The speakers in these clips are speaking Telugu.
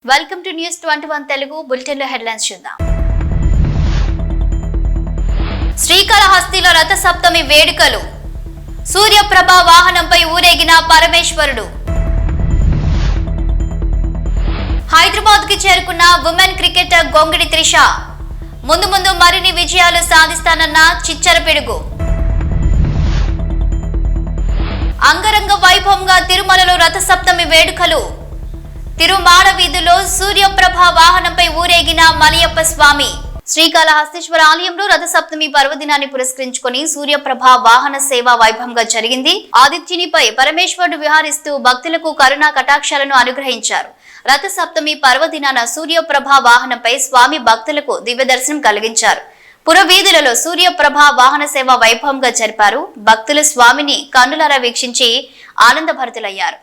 Welcome to news 21 Telugu bulletin లో హెడ్లైన్స్ చూద్దాం. శ్రీకాళహస్తిలో రథ సప్తమి వేడుకలు. సూర్యప్రభ వాహనంపై ఊరేగిన పరమేశ్వరుడు. హైదరాబాద్ కి చేరుకున్న ఉమెన్ క్రికెటర్ గొంగిడి త్రిష. ముందు ముందు మరిన్ని విజయాలు సాధిస్తానన్న చిచ్చర పిడుగు. అంగరంగ వైభవంగా తిరుమలలో రథ సప్తమి వేడుకలు. తిరుమాడ వీధుల్లో సూర్యప్రభ వాహనంపై ఊరేగిన మలయప్ప స్వామి. శ్రీకాళహస్తీశ్వర ఆలయంలో రథ సప్తమి పర్వదినాన్ని పురస్కరించుకుని సూర్యప్రభ వాహన సేవ వైభవంగా జరిగింది. ఆదిత్యునిపై పరమేశ్వరుడు విహారిస్తూ భక్తులకు కరుణా కటాక్షాలను అనుగ్రహించారు. రథ సప్తమి పర్వదినాన సూర్యప్రభ వాహనంపై స్వామి భక్తులకు దివ్య దర్శనం కలిగించారు. పురవీధులలో సూర్యప్రభ వాహన సేవ వైభవంగా జరిపారు. భక్తులు స్వామిని కన్నులారా వీక్షించి ఆనందభరితులయ్యారు.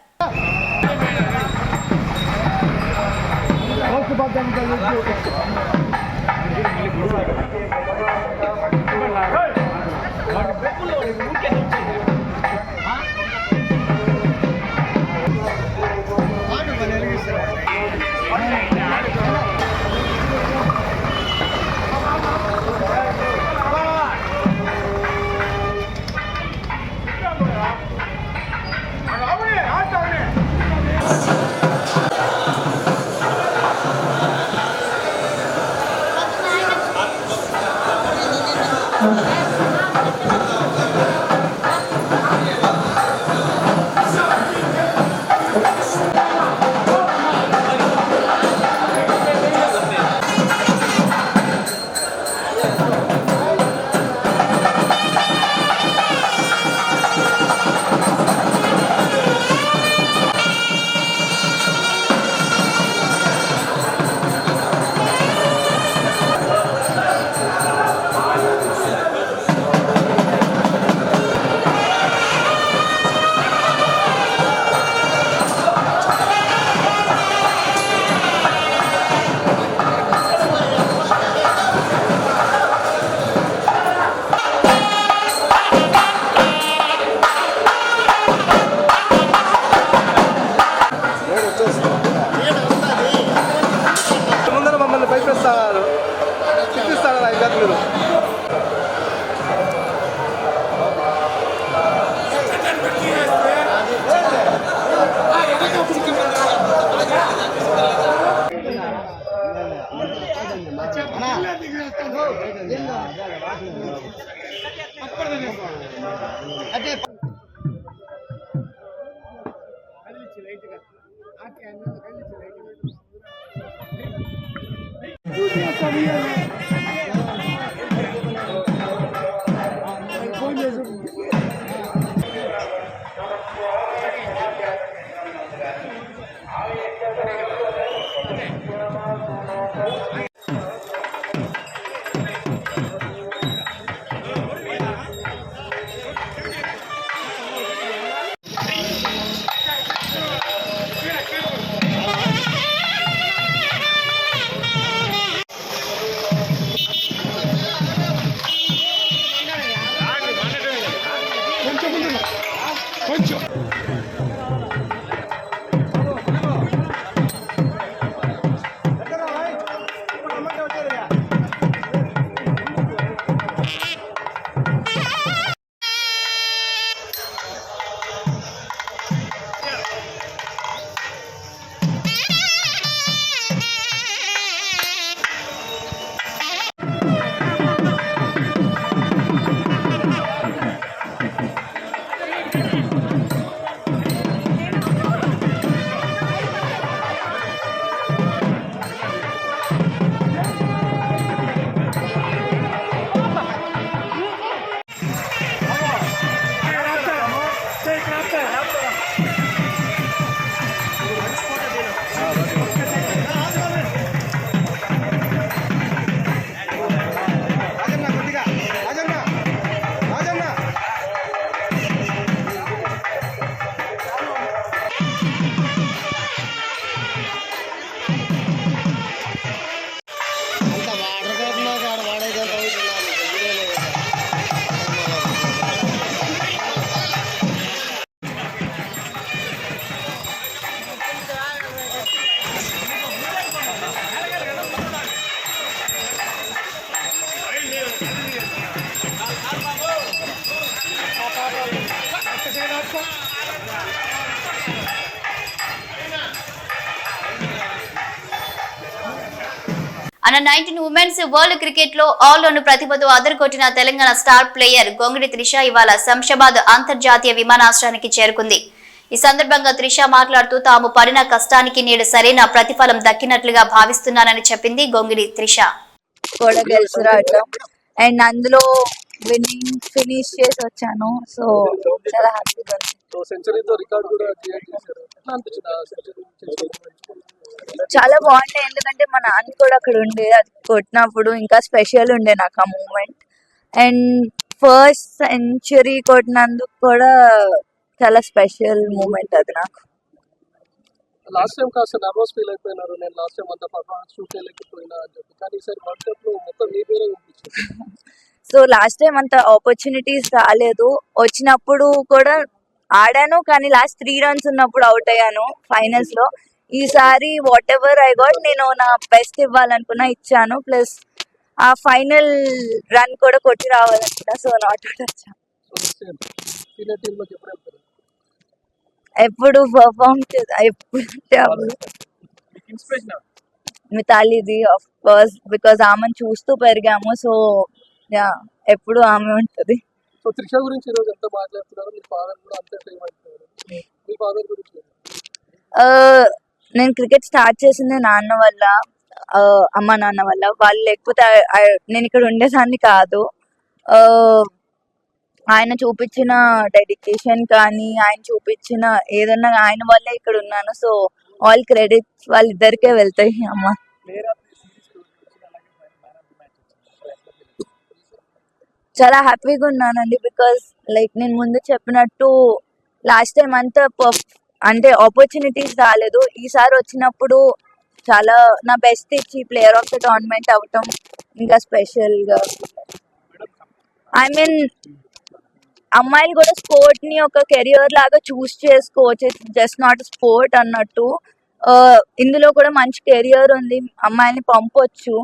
అండర్-19 ఉమెన్స్ వరల్డ్ క్రికెట్ లో ఆల్రౌండ్ ప్రతిభతో అదరగొట్టిన తెలంగాణ స్టార్ ప్లేయర్ గొంగిడి త్రిష ఇవాళ శంషాబాద్ అంతర్జాతీయ విమానాశ్రయానికి చేరుకుంది. ఈ సందర్భంగా త్రిష మాట్లాడుతూ తాము పడిన కష్టానికి నేడు సరైన ప్రతిఫలం దక్కినట్లుగా భావిస్తున్నానని చెప్పింది. గొంగిడి త్రిష కూడా గెలిచిరావటం అండ్ అందులో విన్నింగ్ ఫినిష్ చేసి వచ్చాను. సో చాలా హ్యాపీగా ఉంది. చాలా బాగుండే, ఎందుకంటే మా నాన్న కూడా అక్కడ ఉండే, అది కొట్టినప్పుడు ఇంకా స్పెషల్ ఉండే నాకు ఆ మూమెంట్. అండ్ ఫస్ట్ సెంచరీ కొట్టినందుకు కూడా చాలా స్పెషల్ మూమెంట్ అది నాకు. లాస్ట్ టైం కాస్త నర్వస్ ఫీల్ అయిపోయినారు, నేను లాస్ట్ టైం అంత పర్ఫార్మెన్స్ షూట్ చేయలేకపోయినా అని చెప్పి, కానీ ఈసారి వరల్డ్ కప్ లో మొత్తం మీ పేరే వినిపించింది. సో లాస్ట్ టైం అంత ఆపర్చునిటీస్ రాలేదు, వచ్చినప్పుడు కూడా ఆడాను కానీ లాస్ట్ 3 runs ఉన్నప్పుడు అవుట్ అయ్యాను ఫైనల్స్ లో. ఈసారి వాట్ ఎవర్ ఐ గాట్, నేను నా బెస్ట్ ఇవ్వాలనుకున్నా, ఇచ్చాను. ప్లస్ ఆ ఫైనల్ రన్ కూడా కొట్టి రావాలనుకున్నా. సో నాట్ అవుట్ వచ్చాను. ఎప్పుడు పర్ఫామ్ ఎప్పుడు మితాలీది ఆఫ్ కోర్స్, బికాస్ ఆమెను చూస్తూ పెరిగాము. సో యా, ఎప్పుడు ఆమె ఉంటుంది. సో త్రిష గురించి ఈరోజు ఎంత మాట్లాడుతున్నారు, మీ ఫాదర్ కూడా అంతే ఫేమ్ అవుతున్నారు. మీ ఫాదర్ గురించి నేను క్రికెట్ స్టార్ట్ చేసింది నాన్న వల్ల, అమ్మ నాన్న వల్ల. వాళ్ళు లేకపోతే నేను ఇక్కడ ఉండేదాన్ని కాదు. ఆయన చూపించిన డెడికేషన్ కానీ, ఆయన చూపించిన ఏదన్నా ఆయన వల్లే ఇక్కడ ఉన్నాను. సో ఆల్ క్రెడిట్స్ వాళ్ళిద్దరికే వెళ్తాయి. అమ్మ చాలా హ్యాపీగా ఉన్నానండి, బికాస్ లైక్ నేను ముందు చెప్పినట్టు లాస్ట్ టైం అంతా అంటే ఆపర్చునిటీస్ రాలేదు. ఈసారి వచ్చినప్పుడు చాలా నా బెస్ట్ ఇచ్చి ప్లేయర్ ఆఫ్ ద టోర్నమెంట్ అవటం ఇంకా స్పెషల్గా. ఐ మీన్ అమ్మాయిలు కూడా స్పోర్ట్ ని ఒక కెరియర్ లాగా చూస్ చేసుకోవచ్చు, జస్ట్ నాట్ స్పోర్ట్ అన్నట్టు. ఇందులో కూడా మంచి కెరియర్ ఉంది, అమ్మాయిని పంపొచ్చు.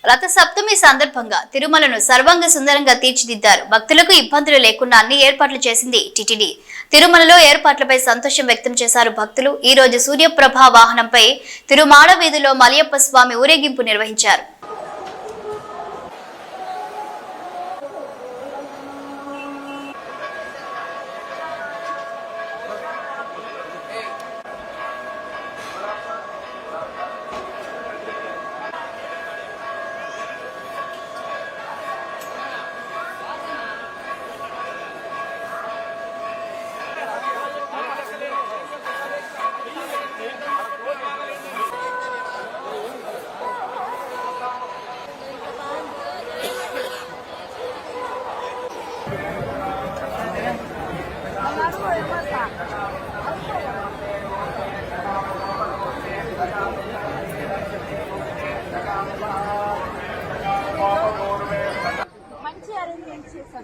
రథ సప్తమి సందర్భంగా తిరుమలను సర్వాంగ సుందరంగా తీర్చిదిద్దారు. భక్తులకు ఇబ్బందులు లేకుండా అన్ని ఏర్పాట్లు చేసింది టిటిడి. తిరుమలలో ఏర్పాట్లపై సంతోషం వ్యక్తం చేశారు భక్తులు. ఈ రోజు సూర్యప్రభ వాహనంపై తిరుమాడ వీధిలో మలయప్ప స్వామి ఊరేగింపు నిర్వహించారు.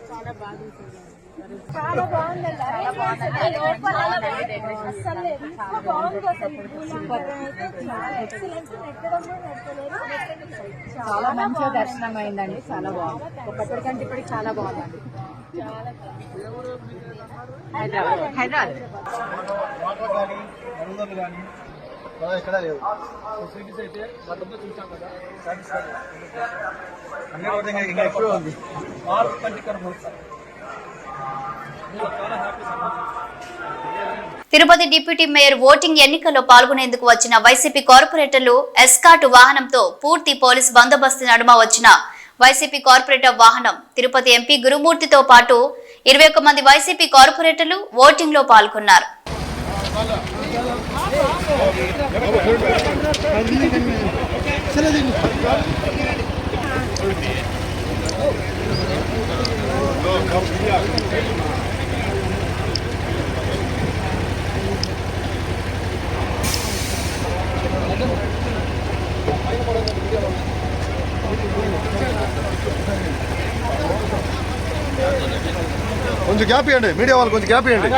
చాలా బాగుంది. చాలా మంచిగా దర్శనం అయిందండి. చాలా బాగుంది, ఒకప్పటికంటే ఇప్పటికి చాలా బాగుందండి. హైదరాబాద్ ఎక్కడ లేవు ఫెసిలిటీస్ అయితే గతంలో చూసాం కదా, ఇంకా ఎక్కువ ఉంది. తిరుపతి డిప్యూటీ మేయర్ ఓటింగ్ ఎన్నికల్లో పాల్గొనేందుకు వచ్చిన వైసీపీ కార్పొరేటర్లు ఎస్కాట్ వాహనంతో పూర్తి పోలీస్ బందోబస్తు నడుమ వచ్చిన వైసీపీ కార్పొరేటర్ వాహనం తిరుపతి ఎంపీ గురుమూర్తితో పాటు 21 మంది వైసీపీ కార్పొరేటర్లు ఓటింగ్ లో పాల్గొన్నారు. కొంచెం గ్యాప్ ఇవ్వండి, మీడియా వాళ్ళు కొంచెం గ్యాప్ ఇవ్వండి.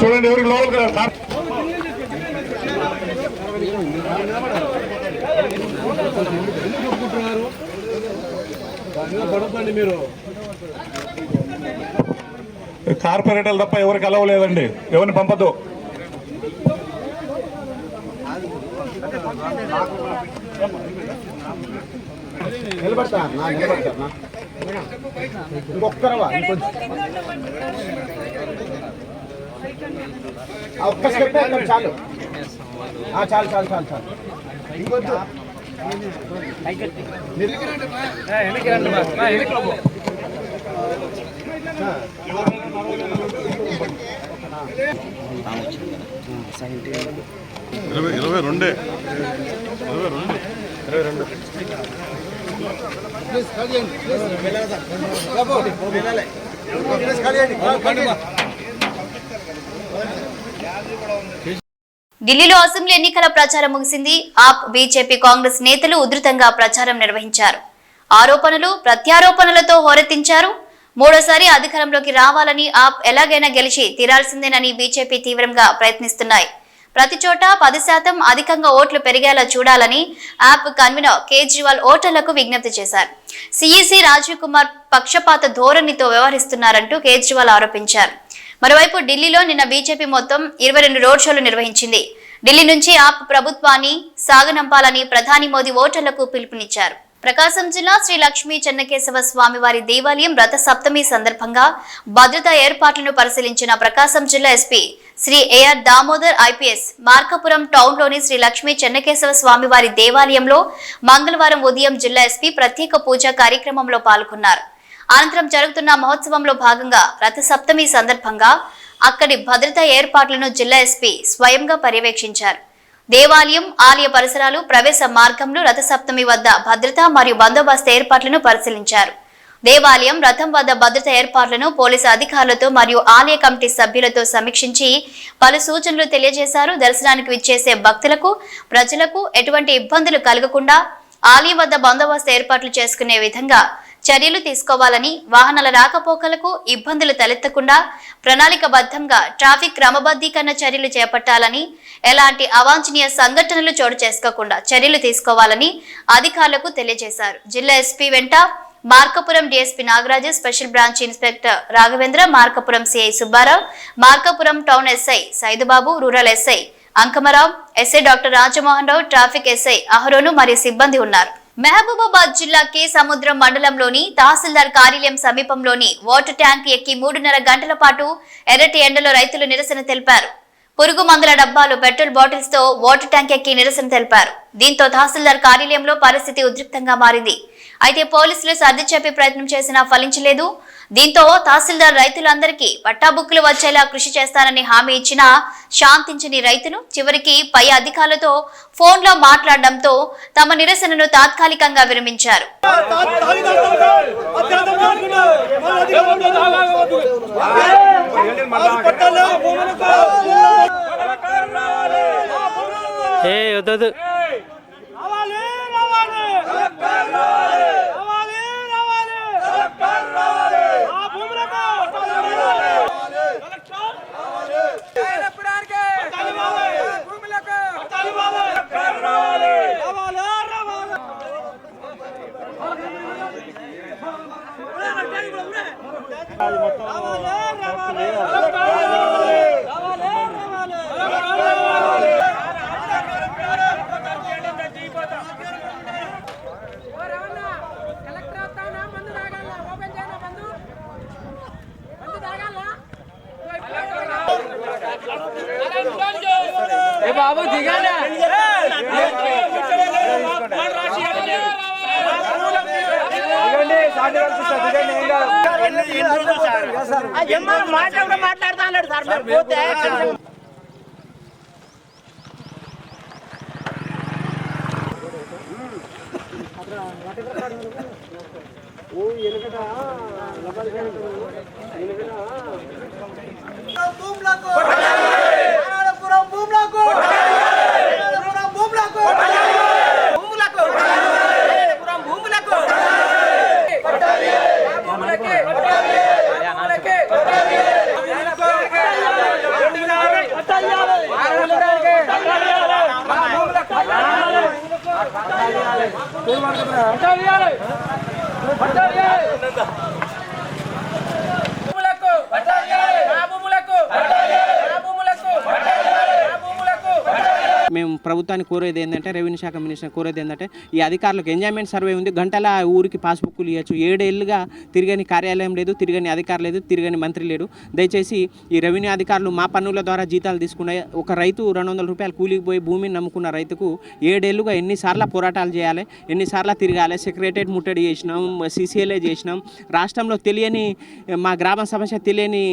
చూడండి ఎవరికి లోపలికి రా సార్. కార్పొరేటర్లు తప్ప ఎవరికి అలవలేదండి, ఎవరిని పంపద్దు. నిలబడతా ఇంకొక్కరవా ఒక్క స్టెప్ చాలు చాలు చాలు చాలు చాలు ఇంకొద్దు. ఇరవై రెండే ఢిల్లీలో అసెంబ్లీ ఎన్నికల ప్రచారం ముగిసింది. ఆప్, బీజేపీ, కాంగ్రెస్ నేతలు ఉధృతంగా ప్రచారం నిర్వహించారు. ఆరోపణలు ప్రత్యారోపణలతో హోరెత్తించారు. మూడోసారి అధికారంలోకి రావాలని, ఆప్ ఎలాగైనా గెలిచి తీరాల్సిందేనని బీజేపీ తీవ్రంగా ప్రయత్నిస్తున్నాయి. ప్రతి చోట 10% అధికంగా ఓట్లు పెరిగేలా చూడాలని ఆప్ కన్వీనర్ కేజ్రీవాల్ ఓటర్లకు విజ్ఞప్తి చేశారు. సీఈసీ రాజీవ్ కుమార్ పక్షపాత ధోరణితో వ్యవహరిస్తున్నారంటూ కేజ్రీవాల్ ఆరోపించారు. మరోవైపు ఢిల్లీలో నిన్న బీజేపీ మొత్తం 22 రోడ్ షోలు నిర్వహించింది. ఢిల్లీ నుంచి ఆప్ ప్రభుత్వాన్ని సాగనంపాలని ప్రధాని మోదీ ఓటర్లకు పిలుపునిచ్చారు. ప్రకాశం జిల్లా శ్రీ లక్ష్మీ చెన్నకేశవ స్వామివారి దేవాలయం రథ సప్తమి సందర్భంగా భద్రతా ఏర్పాట్లను పరిశీలించిన ప్రకాశం జిల్లా SP Shri A R Damodar IPS Markapuram టౌన్లోని శ్రీ లక్ష్మీ చెన్నకేశవ స్వామివారి దేవాలయంలో మంగళవారం ఉదయం జిల్లా ఎస్పీ ప్రత్యేక పూజా కార్యక్రమంలో పాల్గొన్నారు. అనంతరం జరుగుతున్న మహోత్సవంలో భాగంగా రథ సప్తమి సందర్భంగా అక్కడి భద్రతా ఏర్పాట్లను జిల్లా ఎస్పీ స్వయంగా పర్యవేక్షించారు. దేవాలయం, ఆలయ పరిసరాలు, ప్రవేశ మార్గంలో రథ సప్తమి వద్ద భద్రత మరియు బందోబస్తు ఏర్పాట్లను పరిశీలించారు. దేవాలయం, రథం వద్ద భద్రతా ఏర్పాట్లను పోలీసు అధికారులతో మరియు ఆలయ కమిటీ సభ్యులతో సమీక్షించి పలు సూచనలు తెలియజేశారు. దర్శనానికి విచ్చేసే భక్తులకు, ప్రజలకు ఎటువంటి ఇబ్బందులు కలగకుండా ఆలయం వద్ద బందోబస్తు ఏర్పాట్లు చేసుకునే విధంగా చర్యలు తీసుకోవాలని, వాహనాల రాకపోకలకు ఇబ్బందులు తలెత్తకుండా ప్రణాళికబద్ధంగా ట్రాఫిక్ క్రమబద్ధీకరణ చర్యలు చేపట్టాలని, ఎలాంటి అవాంఛనీయ సంఘటనలు చోటు చేసుకోకుండా చర్యలు తీసుకోవాలని అధికారులకు తెలియజేశారు. జిల్లా ఎస్పీ వెంట Markapuram DSP Nagaraju, special branch inspector Raghavendra, Markapuram CI Subbarao, Markapuram town SI Saidubabu, rural SI Ankamarao, SI doctor Rajamohan Rao, traffic SI Aharonu మరియు సిబ్బంది ఉన్నారు. మహబూబాబాద్ జిల్లా కే సముద్రం మండలంలోని తహసీల్దార్ కార్యాలయం సమీపంలోని వాటర్ ట్యాంక్ ఎక్కి 3.5 గంటల పాటు ఎర్రటి ఎండలో రైతులు నిరసన తెలిపారు. పురుగు మందుల డబ్బాలు, పెట్రోల్ బాటిల్స్ తో వాటర్ ట్యాంక్ ఎక్కి నిరసన తెలిపారు. దీంతో తహసీల్దార్ కార్యాలయంలో పరిస్థితి ఉద్రిక్తంగా మారింది. అయితే పోలీసులు సర్ది చెప్పే ప్రయత్నం చేసినా ఫలించలేదు. దీంతో తహసీల్దార్ రైతులందరికీ పట్టాబుక్కులు వచ్చేలా కృషి చేస్తానని హామీ ఇచ్చినా శాంతించని రైతులు చివరికి పై అధికారులతో ఫోన్లో మాట్లాడడంతో తమ నిరసనను తాత్కాలికంగా విరమించారు. బాబు దిగాలి మాట్లాడుతున్నాడు సార్ పోతే మేము ప్రభుత్వాన్ని కోరేది ఏంటంటే, రెవెన్యూ శాఖ మినిస్టర్ కోరేది ఏంటంటే, ఈ అధికారులకు ఎంజాయ్మెంట్ సర్వే ఉంది, గంటల ఊరికి పాస్బుక్లు ఇవ్వచ్చు. 7 ఏళ్ళుగా తిరగని కార్యాలయం లేదు, తిరగని అధికారి లేదు, తిరగని మంత్రి లేడు. దయచేసి ఈ రెవెన్యూ అధికారులు మా పన్నుల ద్వారా జీతాలు తీసుకునే ఒక రైతు 200 రూపాయలు కూలికి పోయి భూమిని నమ్ముకున్న రైతుకు 7 ఏళ్ళుగా ఎన్నిసార్లు పోరాటాలు చేయాలి, ఎన్నిసార్లు తిరగాలి. సెక్రటరేట్ ముట్టడి చేసినాం, CCLA చేసినాం. రాష్ట్రంలో తెలియని మా గ్రామ సమస్య తెలియని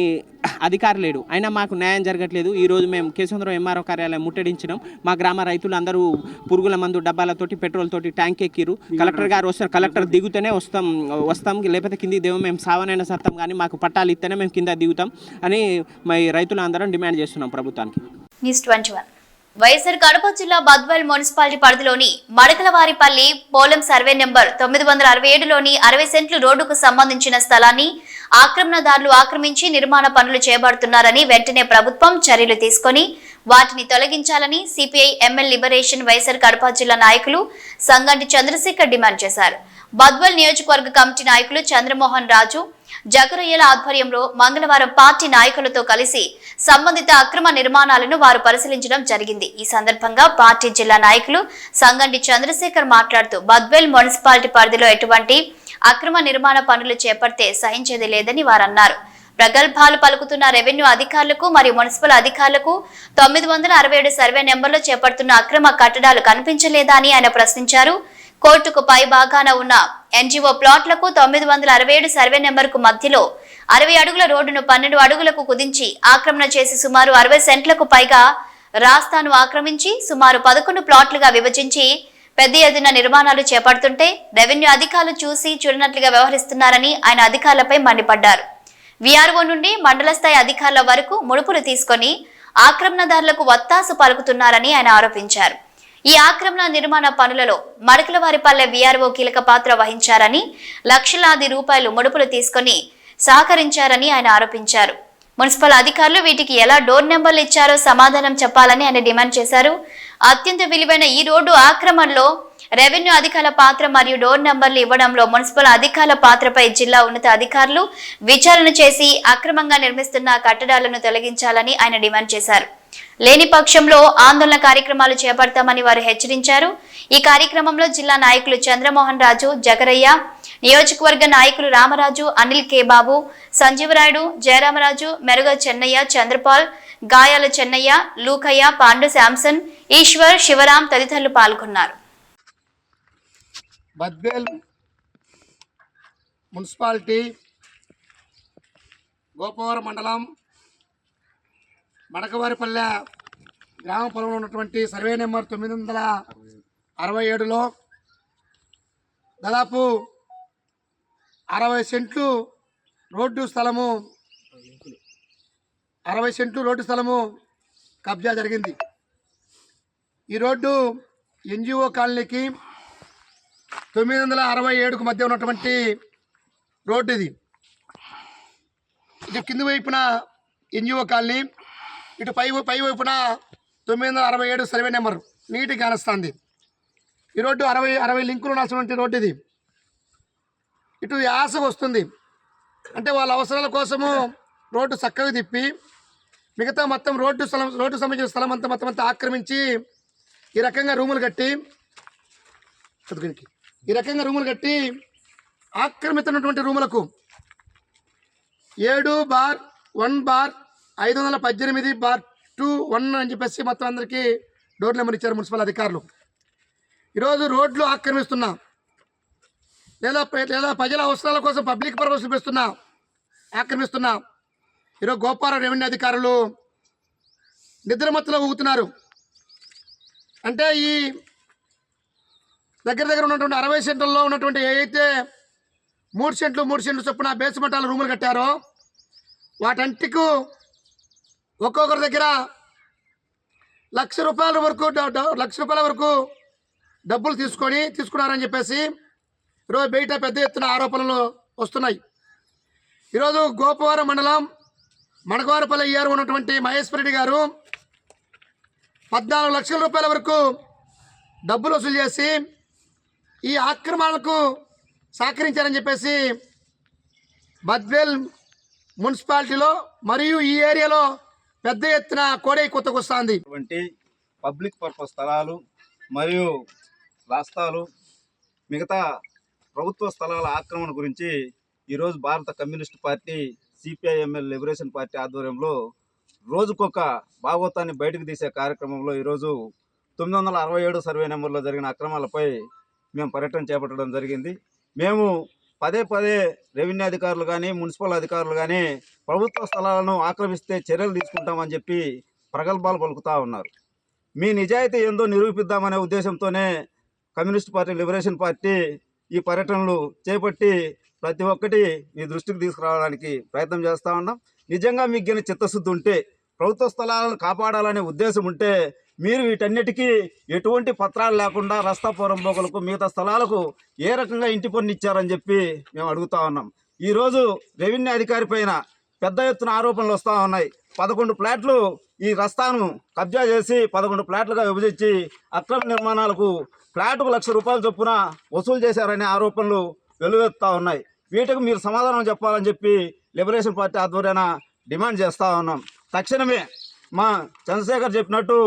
అధికారి లేడు, అయినా మాకు న్యాయం జరగట్లేదు. ఈరోజు మేము కేశవంతరావు MRO కార్యాలయం ముట్టడించినాం. మా గ్రామ రైతులు అందరూ పురుగుల మందు డబ్బాలతోటి పెట్రోల్ తోటి ట్యాంక్ ఎక్కిరు. కలెక్టర్ గారు వస్తారు, కలెక్టర్ దిగుతూనే వస్తాం, లేకపోతే కింది దేవం మేము సావనైనా సత్తాం, కానీ మాకు పట్టాలు ఇస్తేనే మేము కింద దిగుతాం అని మా రైతులు అందరం డిమాండ్ చేస్తున్నాం ప్రభుత్వానికి. న్యూస్ 21. వైఎస్ఆర్ కడప జిల్లా బద్వేల్ మున్సిపాలిటీ పరిధిలోని మడకలవారిపల్లి పోలం సర్వే నెంబర్ 967లోని 60 సెంట్లు రోడ్డుకు సంబంధించిన స్థలాన్ని ఆక్రమణదారులు ఆక్రమించి నిర్మాణ పనులు చేపడుతున్నారని వెంటనే ప్రభుత్వం చర్యలు తీసుకొని వాటిని తొలగించాలని CPI ML liberation YSR Kadapa జిల్లా నాయకులు సంగంటి చంద్రశేఖర్ డిమాండ్ చేశారు. బద్వేల్ నియోజకవర్గ కమిటీ నాయకులు చంద్రమోహన్ రాజు, జగరయ్యల ఆధ్వర్యంలో మంగళవారం పార్టీ నాయకులతో కలిసి సంబంధిత అక్రమ నిర్మాణాలను వారు పరిశీలించడం జరిగింది. ఈ సందర్భంగా పార్టీ జిల్లా నాయకులు సంగంటి చంద్రశేఖర్ మాట్లాడుతూ బద్వేల్ మున్సిపాలిటీ పరిధిలో ఎటువంటి అక్రమ నిర్మాణ పనులు చేపడితే సహించేది లేదని వారన్నారు. ప్రగల్భాలు పలుకుతున్న రెవెన్యూ అధికారులకు మరియు మున్సిపల్ అధికారులకు 967 సర్వే నెంబర్లో చేపడుతున్న అక్రమ కట్టడాలు కనిపించలేదా అని ఆయన ప్రశ్నించారు. కోర్టుకు పై భాగాన ఉన్న NGO ప్లాట్లకు 967 సర్వే నెంబర్కు మధ్యలో 60 అడుగుల రోడ్డును 12 అడుగులకు కుదించి ఆక్రమణ చేసి సుమారు 60 సెంట్లకు పైగా రాస్తాను ఆక్రమించి సుమారు 11 ప్లాట్లుగా విభజించి పెద్ద ఎత్తున నిర్మాణాలు చేపడుతుంటే రెవెన్యూ అధికారులు చూసి చూడనట్లుగా వ్యవహరిస్తున్నారని ఆయన అధికారులపై మండిపడ్డారు. VRO నుండి మండల స్థాయి అధికారుల వరకు ముడుపులు తీసుకొని ఆక్రమణదారులకు వత్తాసు పలుకుతున్నారని ఆయన ఆరోపించారు. ఈ ఆక్రమణ నిర్మాణ పనులలో మడకలవారిపల్లె VRO కీలక పాత్ర వహించారని, లక్షలాది రూపాయలు ముడుపులు తీసుకొని సహకరించారని ఆయన ఆరోపించారు. మున్సిపల్ అధికారులు వీటికి ఎలా డోర్ నెంబర్లు ఇచ్చారో సమాధానం చెప్పాలని ఆయన డిమాండ్ చేశారు. అత్యంత విలువైన ఈ రోడ్డు ఆక్రమణలో రెవెన్యూ అధికారుల పాత్ర మరియు డోర్ నెంబర్లు ఇవ్వడంలో మున్సిపల్ అధికారుల పాత్రపై జిల్లా ఉన్నత అధికారులు విచారణ చేసి అక్రమంగా నిర్మిస్తున్న కట్టడాలను తొలగించాలని ఆయన డిమాండ్ చేశారు. లేని పక్షంలో ఆందోళన కార్యక్రమాలు చేపడతామని వారు హెచ్చరించారు. ఈ కార్యక్రమంలో జిల్లా నాయకులు చంద్రమోహన్ రాజు, జగరయ్య, నియోజకవర్గ నాయకులు రామరాజు, అనిల్ కే బాబు, సంజీవరాయుడు, జయరామరాజు, మెరుగ చెన్నయ్య, చంద్రపాల్, గాయాల చెన్నయ్య, లూకయ్య, పాండు శాంసన్, ఈశ్వర్, శివరాం తదితరులు పాల్గొన్నారు. బద్వేల్ మున్సిపాలిటీ గోపవరం మండలం మడకవారిపల్లె గ్రామ పొలంలో ఉన్నటువంటి సర్వే నెంబర్ 967లో దాదాపు 60 సెంట్లు రోడ్డు స్థలము 60 సెంట్లు రోడ్డు స్థలము కబ్జా జరిగింది. ఈ రోడ్డు NGO కాలనీకి 967కు మధ్య ఉన్నటువంటి రోడ్డు ఇది. ఇటు కింది వైపున NGO కాలనీ, ఇటు పై వైపున 967 సర్వే నెంబర్ నీటికి కానస్తుంది. ఈ రోడ్డు 60 లింకులు ఉన్నటువంటి రోడ్డు ఇది. ఇటు యాస వస్తుంది, అంటే వాళ్ళ అవసరాల కోసము రోడ్డు చక్కగా తిప్పి మిగతా మొత్తం రోడ్డు సంబంధించిన స్థలం మొత్తం ఆక్రమించి ఈ రకంగా రూములు కట్టి ఆక్రమితున్నటువంటి రూములకు 7/1/518/2/1 అని చెప్పేసి మొత్తం అందరికీ డోర్ నెంబర్ ఇచ్చారు మున్సిపల్ అధికారులు. ఈరోజు రోడ్లు ఆక్రమిస్తున్నా లేదా ప్రజల అవసరాల కోసం పబ్లిక్ పర్పస్ ఆక్రమిస్తున్నా ఈరోజు గోపారం రెవెన్యూ అధికారులు నిద్రమత్తులో ఊగుతున్నారు. అంటే ఈ దగ్గర ఉన్నటువంటి 60 సెంటర్లో ఉన్నటువంటి ఏదైతే 3 సెంట్లు చొప్పున బేస్మెంటాల రూములు కట్టారో వాటంటికు ఒక్కొక్కరి దగ్గర ₹1,00,000 వరకు డబ్బులు తీసుకున్నారని చెప్పేసి ఈరోజు బయట పెద్ద ఎత్తున ఆరోపణలు వస్తున్నాయి. ఈరోజు గోపవరం మండలం మణకవారిపల్లి ఏఆర్ ఉన్నటువంటి మహేశ్వర రెడ్డి గారు ₹14 లక్షల వరకు డబ్బులు వసూలు చేసి ఈ ఆక్రమణలకు సహకరించారని చెప్పేసి బద్వేల్ మున్సిపాలిటీలో మరియు ఈ ఏరియాలో పెద్ద ఎత్తున కోడై కొత్తకొస్తుంది. పబ్లిక్ పర్పస్ స్థలాలు మరియు రాస్తాలు మిగతా ప్రభుత్వ స్థలాల ఆక్రమణ గురించి ఈరోజు భారత communist party CPIML liberation party ఆధ్వర్యంలో రోజుకొక భాగవతాన్ని బయటకు తీసే కార్యక్రమంలో ఈరోజు 967 సర్వే నెంబర్లో జరిగిన అక్రమాలపై మేము పర్యటన చేపట్టడం జరిగింది. మేము పదే రెవెన్యూ అధికారులు కానీ మున్సిపల్ అధికారులు కానీ ప్రభుత్వ స్థలాలను ఆక్రమిస్తే చర్యలు తీసుకుంటామని చెప్పి ప్రగల్భాలు పలుకుతూ ఉన్నారు. మీ నిజాయితీ ఏందో నిరూపిద్దామనే ఉద్దేశంతోనే కమ్యూనిస్ట్ పార్టీ లిబరేషన్ పార్టీ ఈ పర్యటనలు చేపట్టి ప్రతి ఒక్కటి మీ దృష్టికి తీసుకురావడానికి ప్రయత్నం చేస్తూ ఉన్నాం. నిజంగా మీకు గిన చిత్తశుద్ధి ఉంటే, ప్రభుత్వ స్థలాలను కాపాడాలనే ఉద్దేశం ఉంటే మీరు వీటన్నిటికీ ఎటువంటి పత్రాలు లేకుండా రస్తా పోరంబోకులకు మిగతా స్థలాలకు ఏ రకంగా ఇంటి పన్ను ఇచ్చారని చెప్పి మేము అడుగుతా ఉన్నాం. ఈరోజు రెవెన్యూ అధికారి పైన పెద్ద ఎత్తున ఆరోపణలు వస్తూ ఉన్నాయి. 11 ప్లాట్లు ఈ రస్తాను కబ్జా చేసి 11 ప్లాట్లుగా విభజించి అక్రమ నిర్మాణాలకు ఫ్లాట్కు ₹1,00,000 చొప్పున వసూలు చేశారనే ఆరోపణలు వెలువెత్తుతూ ఉన్నాయి. వీటికి మీరు సమాధానం చెప్పాలని చెప్పి లిబరేషన్ పార్టీ ఆధ్వర్యాన డిమాండ్ చేస్తూ ఉన్నాం. తక్షణమే మా చంద్రశేఖర్ చెప్పినట్టు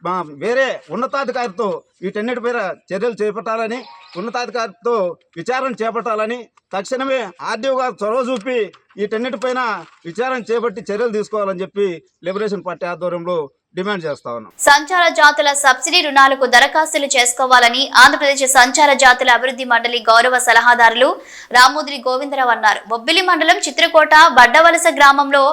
మా వేరే ఉన్నతాధికారితో వీటన్నిటిపైన చర్యలు చేపట్టాలని, ఉన్నతాధికారితో విచారణ చేపట్టాలని, తక్షణమే ఆర్డీఓ గారు చొరవ చూపి వీటన్నిటిపైన విచారణ చేపట్టి చర్యలు తీసుకోవాలని చెప్పి లిబరేషన్ పార్టీ ఆధ్వర్యంలో డిమాండ్ చేస్తా ఉన్నాం. సంచార జాతుల సబ్సిడీ రుణాలకు దరఖాస్తులు చేసుకోవాలని ఆంధ్రప్రదేశ్ సంచార జాతుల అభివృద్ధి మండలి గౌరవ సలహాదారులు రామోద్రి గోవిందరావు అన్నారు. బొబ్బిలి మండలం చిత్రకోట బడ్డవలస గ్రామంలో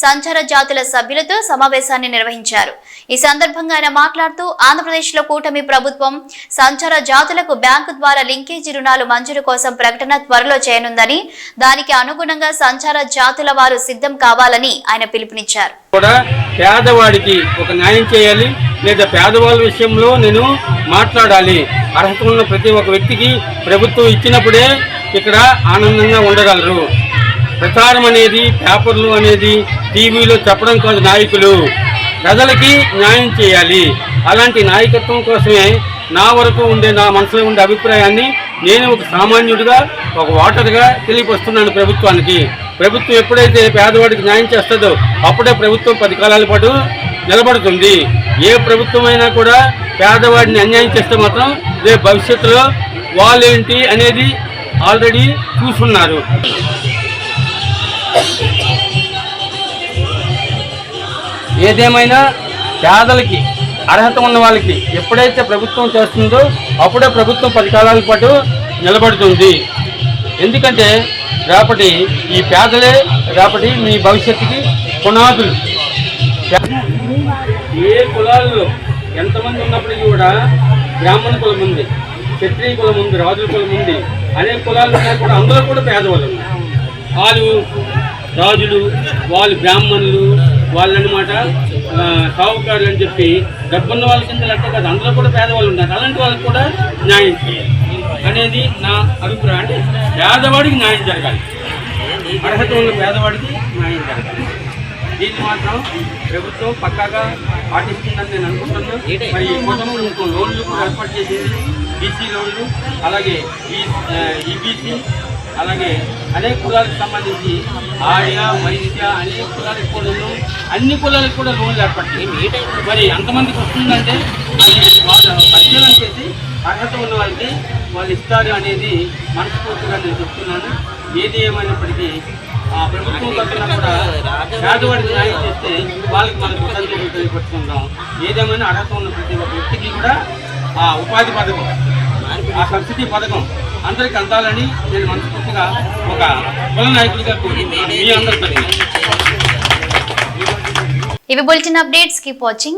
సంచార జాతుల సభ్యులతో సమావేశాన్ని నిర్వహించారు. ఈ సందర్భంగా ఆయన మాట్లాడుతూ ఆంధ్రప్రదేశ్ లో కూటమి ప్రభుత్వం సంచార జాతులకు బ్యాంకు ద్వారా లింకేజీ రుణాలు మంజూరు కోసం ప్రకటన త్వరలో చేయనుందని, దానికి అనుగుణంగా సంచార జాతుల వారు సిద్ధం కావాలని ఆయన పిలుపునిచ్చారు. పేదవాడికి ఒక న్యాయం చేయాలి, లేదా పేదవాళ్ళ విషయంలో నేను మాట్లాడాలి. అర్హత ఉన్న ప్రతి ఒక్క వ్యక్తికి ప్రభుత్వం ఇచ్చినప్పుడే ఇక్కడ ఆనందంగా ఉండగలరు. ప్రచారం అనేది, పేపర్లు అనేది, టీవీలో చెప్పడం కాదు. నాయకులు ప్రజలకి న్యాయం చేయాలి. అలాంటి నాయకత్వం కోసమే నా వరకు ఉండే, నా మనసులో ఉండే అభిప్రాయాన్ని నేను ఒక సామాన్యుడిగా, ఒక ఓటర్గా తెలియపరుస్తున్నాను ప్రభుత్వానికి. ప్రభుత్వం ఎప్పుడైతే పేదవాడికి న్యాయం చేస్తుందో అప్పుడే ప్రభుత్వం 10 కాలాల పాటు నిలబడుతుంది. ఏ ప్రభుత్వం అయినా కూడా పేదవాడిని అన్యాయం చేస్తే మాత్రం రేపు భవిష్యత్తులో వాళ్ళేంటి అనేది ఆల్రెడీ చూస్తున్నారు. ఏదేమైనా పేదలకి, అర్హత ఉన్న వాళ్ళకి ఎప్పుడైతే ప్రభుత్వం చేస్తుందో అప్పుడే ప్రభుత్వం 10 కాలాల పాటు నిలబడుతుంది. ఎందుకంటే రేపటి ఈ పేదలే రేపటి మీ భవిష్యత్తుకి పునాదులు. ఏ కులాల్లో ఎంతమంది ఉన్నప్పటికీ కూడా బ్రాహ్మణ కులం ఉంది, క్షత్రియ కులం ఉంది, రాజుల కులం ఉంది, అనేక కులాలు ఉన్నాయి కూడా. అందులో కూడా పేదవాళ్ళు ఉన్నారు. వాళ్ళు రాజులు, వాళ్ళు బ్రాహ్మణులు, వాళ్ళనమాట సావుకారులు అని చెప్పి డబ్బున్న వాళ్ళ కింద లెక్క కాదు. అందులో కూడా పేదవాళ్ళు ఉన్నారు. అలాంటి వాళ్ళకి కూడా న్యాయం చేయాలి అనేది నా అభిప్రాయం. అంటే పేదవాడికి న్యాయం జరగాలి, అర్హత ఉన్న పేదవాడికి న్యాయం జరగాలి. దీన్ని మాత్రం ప్రభుత్వం పక్కాగా పాటిస్తుందని నేను అనుకుంటున్నాను. మరి కుటుంబం ఇంకో లోన్లు కూడా ఏర్పాటు చేసేది, బీసీ లోన్లు, అలాగే ఈబీసీ, అలాగే అనేక కులాలకు సంబంధించి ఆర్య, వైశ్య, అనేక కులాలకు కూడా అన్ని కులాలకు కూడా లోన్లు ఏర్పడతాయి. మరి ఎంతమందికి వస్తుందంటే అది వాళ్ళు పరిశీలన చేసి అర్హత ఉన్న వాళ్ళకి వాళ్ళు ఇస్తారు అనేది మనస్ఫూర్తిగా నేను చెప్తున్నాను. ఏది ఏమైనప్పటికీ ఆ ప్రభుత్వం తరఫున కూడా పేదవాడికి న్యాయం చేస్తే వాళ్ళకి మనకు కృతజ్ఞతలు తెలియపరుచుకుంటాం. ఏదేమైనా అర్హత ఉన్న ప్రతి ఒక్క వ్యక్తికి కూడా ఆ ఉపాధి పథకం, ఆ సబ్సిడీ పథకం అందరికి అందాలని నేను మనస్ఫూర్తిగా ఒక కుల నాయకుడిగా మీ అందరితో. ఇవి బులెటిన్ అప్డేట్స్. Keep watching.